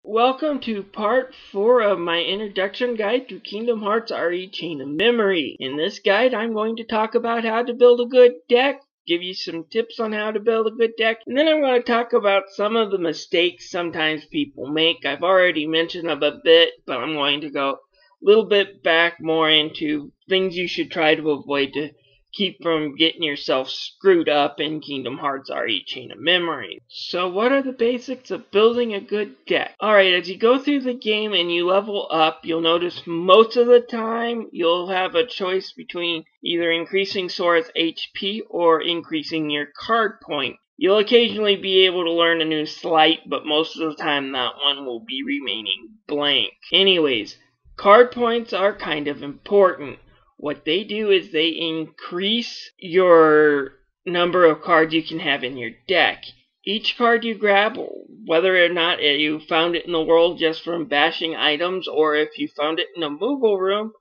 Welcome to part 4 of my introduction guide to Kingdom Hearts RE Chain of Memory. In this guide, I'm going to talk about how to build a good deck, give you some tips on how to build a good deck, and then I'm going to talk about some of the mistakes sometimes people make. I've already mentioned them a bit, but I'm going to go a little bit back more into things you should try to avoid to keep from getting yourself screwed up in Kingdom Hearts RE Chain of Memory. So what are the basics of building a good deck? Alright, as you go through the game and you level up, you'll notice most of the time you'll have a choice between either increasing Sora's HP or increasing your card point. You'll occasionally be able to learn a new sleight, but most of the time that one will be remaining blank. Anyways, card points are kind of important. What they do is they increase your number of cards you can have in your deck. Each card you grab, whether or not you found it in the world just from bashing items or if you found it in a Moogle room,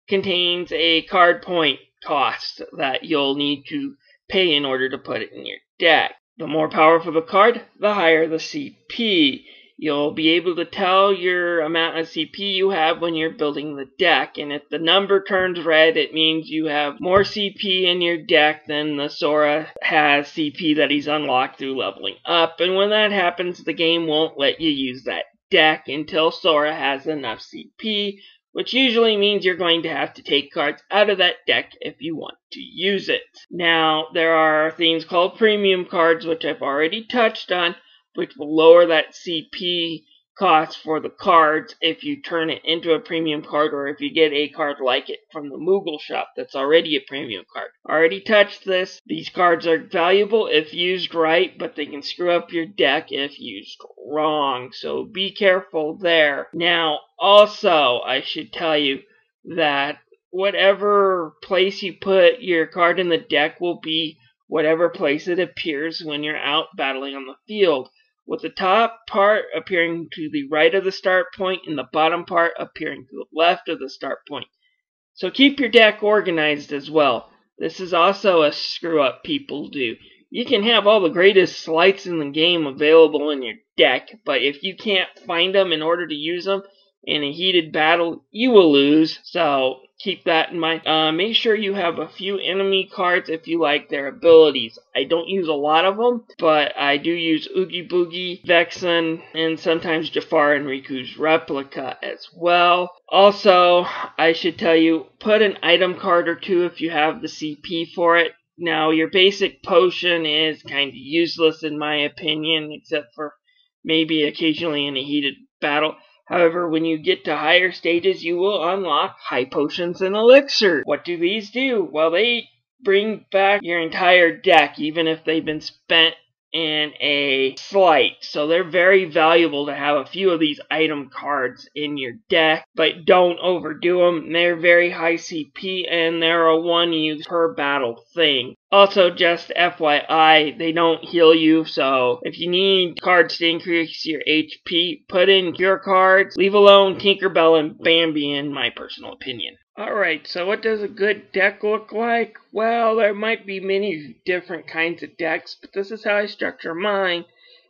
contains a card point cost that you'll need to pay in order to put it in your deck. The more powerful the card, the higher the CP. You'll be able to tell your amount of CP you have when you're building the deck, and if the number turns red, it means you have more CP in your deck than the Sora has CP that he's unlocked through leveling up, and when that happens, the game won't let you use that deck until Sora has enough CP, which usually means you're going to have to take cards out of that deck if you want to use it. Now, there are things called premium cards, which I've already touched on, which will lower that CP cost for the cards if you turn it into a premium card or if you get a card like it from the Moogle shop that's already a premium card. Already touched this. These cards are valuable if used right, but they can screw up your deck if used wrong, so be careful there. Now, also, I should tell you that whatever place you put your card in the deck will be whatever place it appears when you're out battling on the field, with the top part appearing to the right of the start point and the bottom part appearing to the left of the start point. So keep your deck organized as well. This is also a screw-up people do. You can have all the greatest sleights in the game available in your deck, but if you can't find them in order to use them in a heated battle, you will lose, so keep that in mind. Make sure you have a few enemy cards if you like their abilities. I don't use a lot of them, but I do use Oogie Boogie, Vexen, and sometimes Jafar and Riku's replica as well. Also, I should tell you, put an item card or two if you have the CP for it. Now, your basic potion is kind of useless in my opinion, except for maybe occasionally in a heated battle. However, when you get to higher stages, you will unlock high potions and elixirs. What do these do? Well, they bring back your entire deck, even if they've been spent in a sleight. So they're very valuable to have a few of these item cards in your deck, but don't overdo them. They're very high CP, and they're a one use per battle thing. Also, just FYI, they don't heal you, so if you need cards to increase your HP, put in Cure cards. Leave alone Tinkerbell and Bambi, in my personal opinion. Alright, so what does a good deck look like? Well, there might be many different kinds of decks, but this is how I structure mine.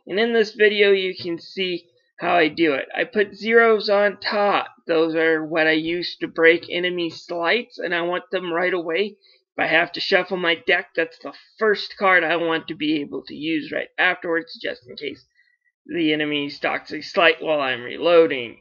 And in this video, you can see how I do it. I put zeros on top. Those are what I use to break enemy sleights, and I want them right away. If I have to shuffle my deck, that's the first card I want to be able to use right afterwards, just in case the enemy stocks a sleight while I'm reloading.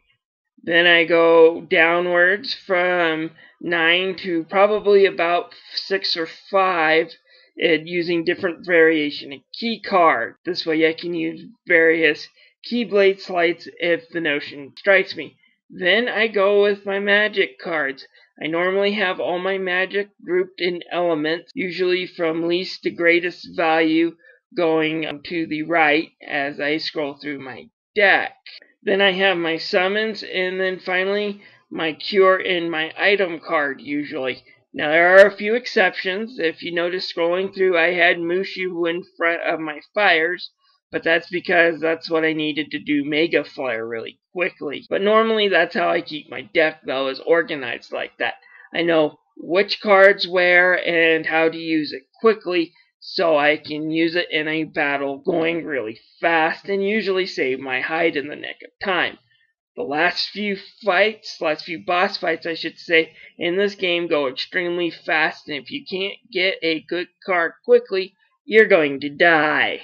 Then I go downwards from 9 to probably about 6 or 5, using different variation of key cards. This way I can use various Keyblade sleights if the notion strikes me. Then I go with my magic cards. I normally have all my magic grouped in elements, usually from least to greatest value, going to the right as I scroll through my deck. Then I have my summons, and then finally my cure and my item card usually. Now there are a few exceptions. If you notice scrolling through, I had Mushu in front of my fires, but that's because that's what I needed to do Mega Flare really quickly. But normally that's how I keep my deck, though, is organized like that. I know which cards where and how to use it quickly, so I can use it in a battle going really fast and usually save my hide in the nick of time. The last few boss fights I should say, in this game go extremely fast, and if you can't get a good card quickly, you're going to die.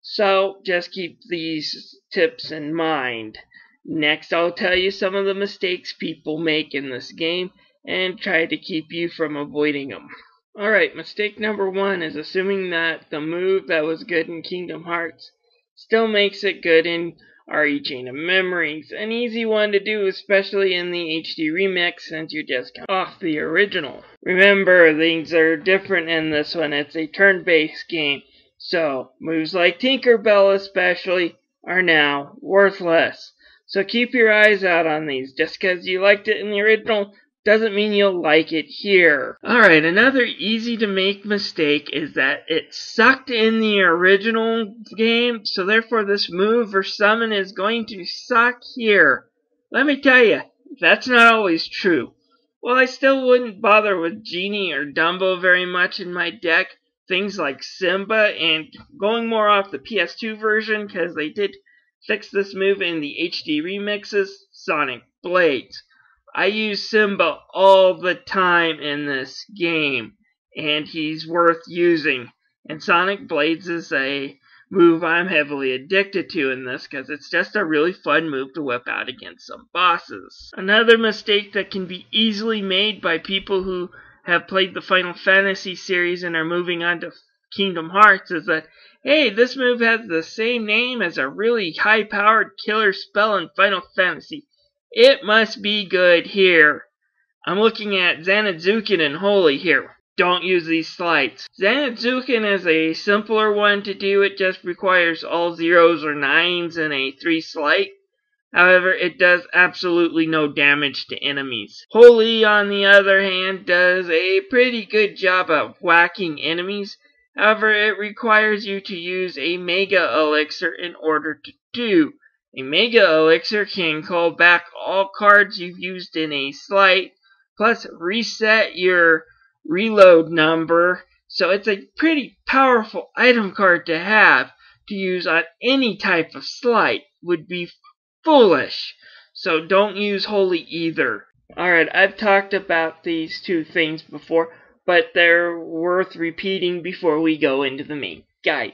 So just keep these tips in mind. Next, I'll tell you some of the mistakes people make in this game and try to keep you from avoiding them. Alright, mistake number 1 is assuming that the move that was good in Kingdom Hearts still makes it good in RE Chain of Memories. An easy one to do, especially in the HD remix, since you just come off the original. Remember, things are different in this one. It's a turn-based game, so moves like Tinkerbell especially are now worthless. So keep your eyes out on these. Just because you liked it in the original doesn't mean you'll like it here. Alright, another easy to make mistake is that it sucked in the original game, so therefore this move or summon is going to suck here. Let me tell you, that's not always true. Well, I still wouldn't bother with Genie or Dumbo very much in my deck. Things like Simba and going more off the PS2 version, because they did fix this move in the HD remixes, Sonic Blades. I use Simba all the time in this game, and he's worth using. And Sonic Blades is a move I'm heavily addicted to in this, because it's just a really fun move to whip out against some bosses. Another mistake that can be easily made by people who have played the Final Fantasy series and are moving on to Kingdom Hearts is that, hey, this move has the same name as a really high-powered killer spell in Final Fantasy. It must be good here. I'm looking at Zanazukin and Holy here. Don't use these slides. Zanazukin is a simpler one to do. It just requires all 0s or 9s and a 3 slight. However, it does absolutely no damage to enemies. Holy, on the other hand, does a pretty good job of whacking enemies. However, it requires you to use a Mega Elixir in order to do. A Mega Elixir can call back all cards you've used in a slight, plus reset your reload number. So it's a pretty powerful item card to have to use on any type of slight. Would be foolish. So don't use Holy either. Alright, I've talked about these two things before, but they're worth repeating before we go into the main guide.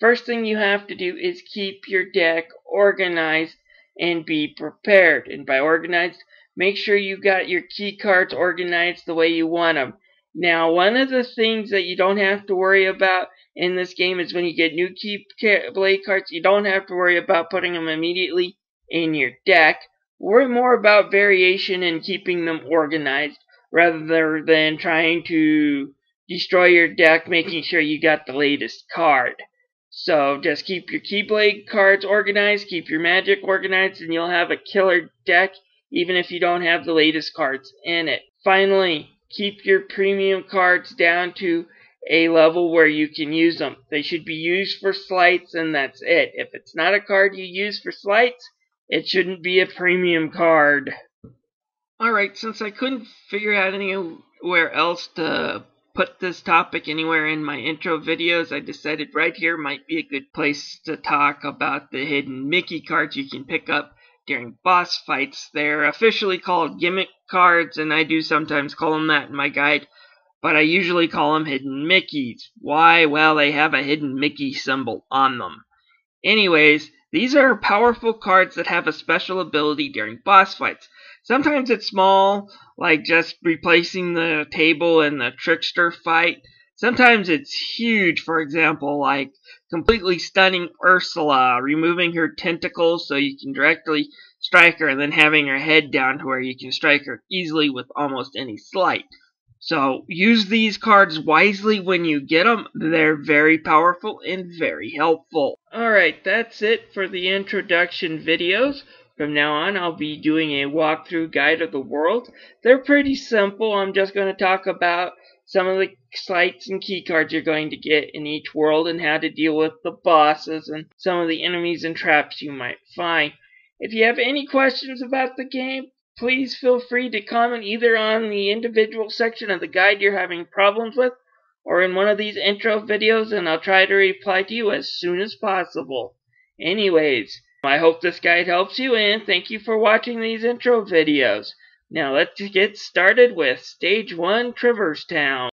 First thing you have to do is keep your deck organized and be prepared. And by organized, make sure you got your key cards organized the way you want them. Now, one of the things that you don't have to worry about in this game is when you get new Keyblade cards, you don't have to worry about putting them immediately in your deck. Worry more about variation and keeping them organized rather than trying to destroy your deck, making sure you got the latest card. So just keep your Keyblade cards organized, keep your magic organized, and you'll have a killer deck even if you don't have the latest cards in it. Finally, keep your premium cards down to a level where you can use them. They should be used for slights, and that's it. If it's not a card you use for slights, it shouldn't be a premium card. Alright, since I couldn't figure out anywhere else to put this topic anywhere in my intro videos, I decided right here might be a good place to talk about the hidden Mickey cards you can pick up during boss fights. They're officially called gimmick cards, and I do sometimes call them that in my guide, but I usually call them hidden Mickeys. Why? Well, they have a hidden Mickey symbol on them. Anyways, these are powerful cards that have a special ability during boss fights. Sometimes it's small, like just replacing the table in the trickster fight. Sometimes it's huge, for example, like completely stunning Ursula, removing her tentacles so you can directly strike her, and then having her head down to where you can strike her easily with almost any slight. So use these cards wisely when you get them. They're very powerful and very helpful. Alright, that's it for the introduction videos. From now on, I'll be doing a walkthrough guide of the world. They're pretty simple. I'm just going to talk about some of the slights and key cards you're going to get in each world and how to deal with the bosses and some of the enemies and traps you might find. If you have any questions about the game, please feel free to comment either on the individual section of the guide you're having problems with, or in one of these intro videos, and I'll try to reply to you as soon as possible. Anyways, I hope this guide helps you, and thank you for watching these intro videos. Now let's get started with Stage 1 Traverse Town.